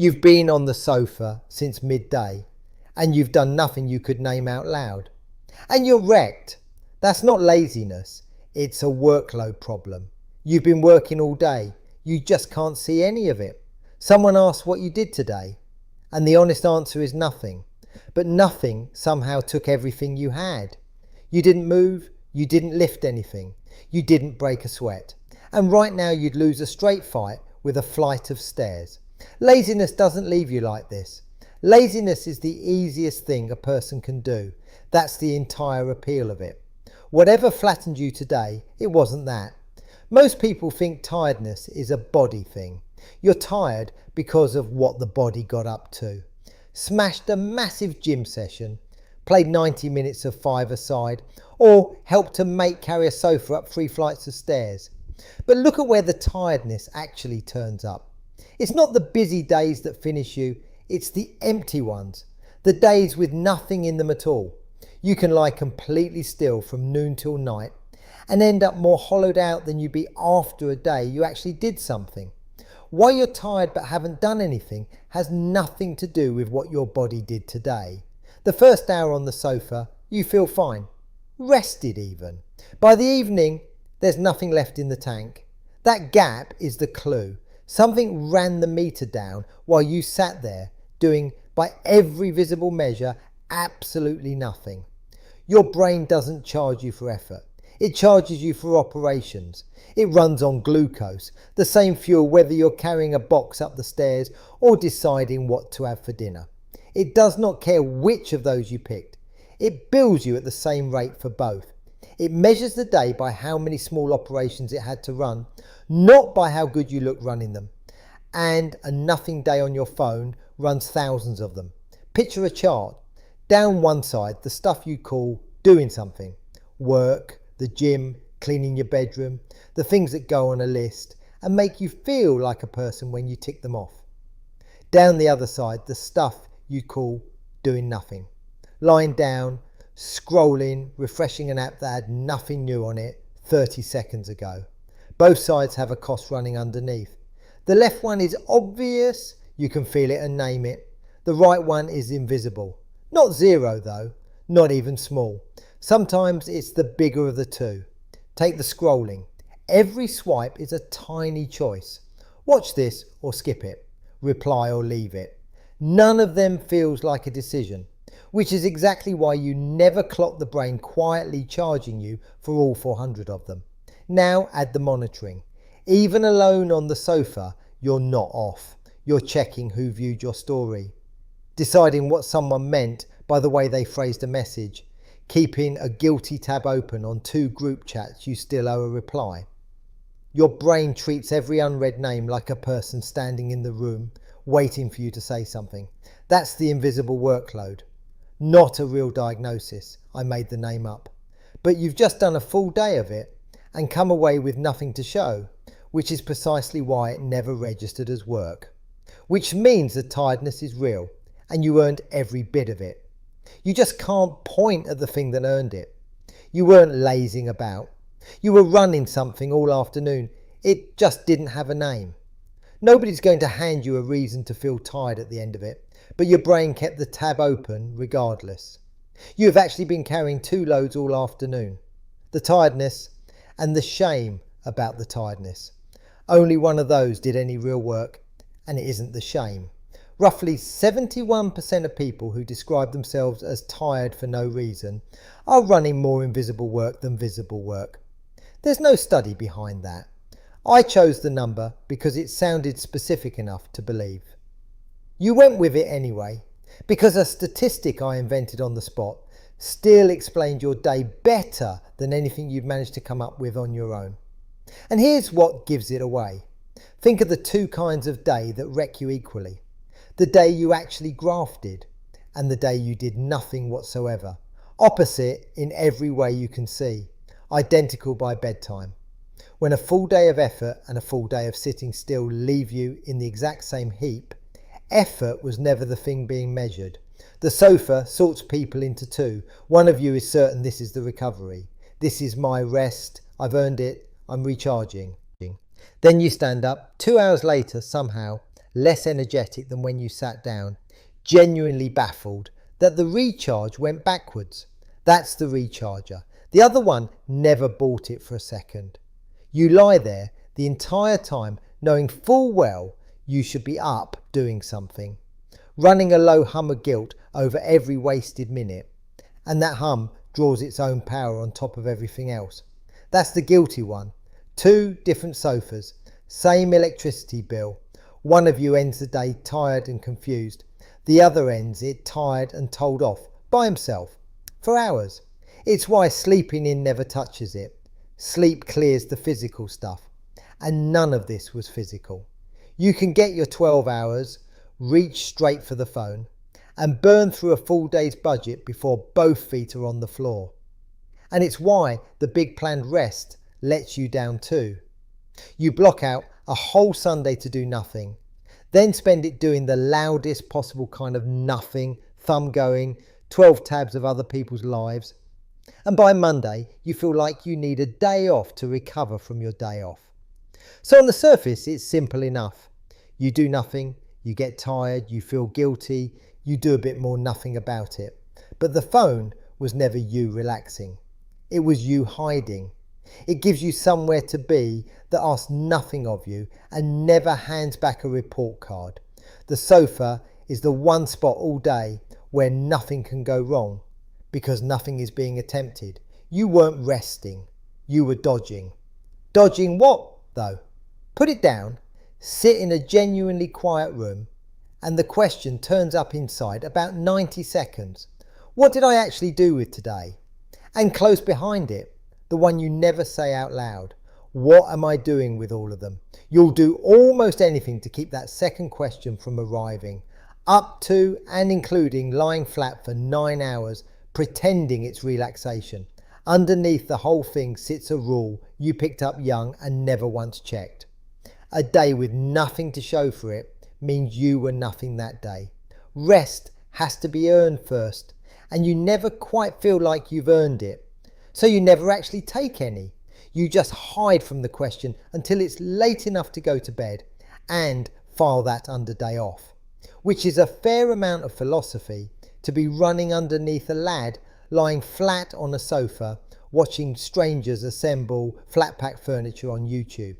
You've been on the sofa since midday and you've done nothing you could name out loud. And you're wrecked. That's not laziness, it's a workload problem. You've been working all day, you just can't see any of it. Someone asks what you did today, and the honest answer is nothing. But nothing somehow took everything you had. You didn't move, you didn't lift anything, you didn't break a sweat. And right now you'd lose a straight fight with a flight of stairs. Laziness doesn't leave you like this. Laziness is the easiest thing a person can do. That's the entire appeal of it. Whatever flattened you today, it wasn't that. Most people think tiredness is a body thing. You're tired because of what the body got up to. Smashed a massive gym session, played 90 minutes of five-a-side, or helped a mate carry a sofa up 3 flights of stairs. But look at where the tiredness actually turns up. It's not the busy days that finish you, it's the empty ones. The days with nothing in them at all. You can lie completely still from noon till night and end up more hollowed out than you'd be after a day you actually did something. Why you're tired but haven't done anything has nothing to do with what your body did today. The first hour on the sofa, you feel fine. Rested even. By the evening, there's nothing left in the tank. That gap is the clue. Something ran the meter down while you sat there doing, by every visible measure, absolutely nothing. Your brain doesn't charge you for effort. It charges you for operations. It runs on glucose, the same fuel whether you're carrying a box up the stairs or deciding what to have for dinner. It does not care which of those you picked. It bills you at the same rate for both. It measures the day by how many small operations it had to run, not by how good you look running them. And a nothing day on your phone runs thousands of them. Picture a chart. Down one side, the stuff you call doing something. Work, the gym, cleaning your bedroom, the things that go on a list and make you feel like a person when you tick them off. Down the other side, the stuff you call doing nothing. Lying down, scrolling, refreshing an app that had nothing new on it 30 seconds ago. Both sides have a cost running underneath. The left one is obvious, you can feel it and name it. The right one is invisible. Not zero though, not even small. Sometimes it's the bigger of the two. Take the scrolling. Every swipe is a tiny choice. Watch this or skip it. Reply or leave it. None of them feels like a decision, which is exactly why you never clock the brain quietly charging you for all 400 of them. Now add the monitoring. Even alone on the sofa, you're not off. You're checking who viewed your story, deciding what someone meant by the way they phrased a message, keeping a guilty tab open on 2 group chats you still owe a reply. Your brain treats every unread name like a person standing in the room, waiting for you to say something. That's the invisible workload. Not a real diagnosis, I made the name up. But you've just done a full day of it and come away with nothing to show, which is precisely why it never registered as work. Which means the tiredness is real and you earned every bit of it. You just can't point at the thing that earned it. You weren't lazing about. You were running something all afternoon. It just didn't have a name. Nobody's going to hand you a reason to feel tired at the end of it, but your brain kept the tab open regardless. You have actually been carrying 2 loads all afternoon. The tiredness and the shame about the tiredness. Only one of those did any real work, and it isn't the shame. Roughly 71% of people who describe themselves as tired for no reason are running more invisible work than visible work. There's no study behind that. I chose the number because it sounded specific enough to believe. You went with it anyway, because a statistic I invented on the spot still explained your day better than anything you've managed to come up with on your own. And here's what gives it away. Think of the 2 kinds of day that wreck you equally. The day you actually grafted and the day you did nothing whatsoever. Opposite in every way you can see. Identical by bedtime. When a full day of effort and a full day of sitting still leave you in the exact same heap, effort was never the thing being measured. The sofa sorts people into 2. One of you is certain this is the recovery. This is my rest. I've earned it. I'm recharging. Then you stand up 2 hours later somehow less energetic than when you sat down, genuinely baffled that the recharge went backwards. That's the recharger. The other one never bought it for a second. You lie there the entire time knowing full well you should be up doing something, running a low hum of guilt over every wasted minute, and that hum draws its own power on top of everything else. That's the guilty one. 2 different sofas, same electricity bill. One of you ends the day tired and confused. The other ends it tired and told off by himself for hours. It's why sleeping in never touches it. Sleep clears the physical stuff. And none of this was physical. You can get your 12 hours, reach straight for the phone, and burn through a full day's budget before both feet are on the floor. And it's why the big planned rest lets you down too. You block out a whole Sunday to do nothing, then spend it doing the loudest possible kind of nothing, thumb going, 12 tabs of other people's lives. And by Monday, you feel like you need a day off to recover from your day off. So on the surface, it's simple enough. You do nothing, you get tired, you feel guilty, you do a bit more nothing about it. But the phone was never you relaxing. It was you hiding. It gives you somewhere to be that asks nothing of you and never hands back a report card. The sofa is the one spot all day where nothing can go wrong because nothing is being attempted. You weren't resting, you were dodging. Dodging what, though? Put it down, sit in a genuinely quiet room, and the question turns up inside about 90 seconds. What did I actually do with today? And close behind it, the one you never say out loud. What am I doing with all of them? You'll do almost anything to keep that second question from arriving, up to and including lying flat for 9 hours, pretending it's relaxation. Underneath the whole thing sits a rule you picked up young and never once checked. A day with nothing to show for it means you were nothing that day. Rest has to be earned first, and you never quite feel like you've earned it. So you never actually take any. You just hide from the question until it's late enough to go to bed and file that under day off, which is a fair amount of philosophy to be running underneath a lad lying flat on a sofa watching strangers assemble flat pack furniture on YouTube.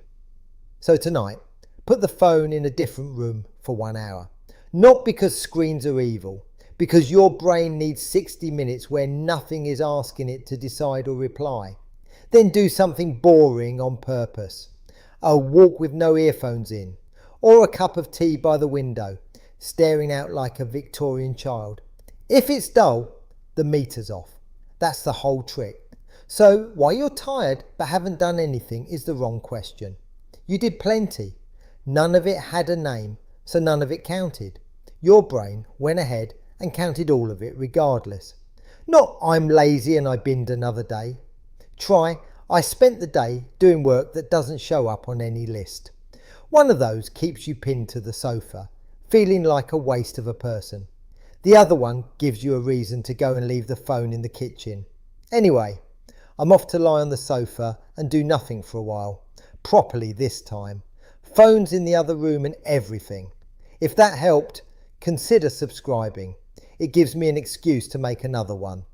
So tonight, put the phone in a different room for 1 hour. Not because screens are evil, because your brain needs 60 minutes where nothing is asking it to decide or reply. Then do something boring on purpose. A walk with no earphones in, or a cup of tea by the window, staring out like a Victorian child. If it's dull, the meter's off. That's the whole trick. So why you're tired but haven't done anything is the wrong question. You did plenty. None of it had a name, so none of it counted. Your brain went ahead and counted all of it regardless. Not I'm lazy and I binned another day. Try I spent the day doing work that doesn't show up on any list. One of those keeps you pinned to the sofa, feeling like a waste of a person. The other one gives you a reason to go and leave the phone in the kitchen. Anyway, I'm off to lie on the sofa and do nothing for a while. Properly this time. Phones in the other room and everything. If that helped, consider subscribing. It gives me an excuse to make another one.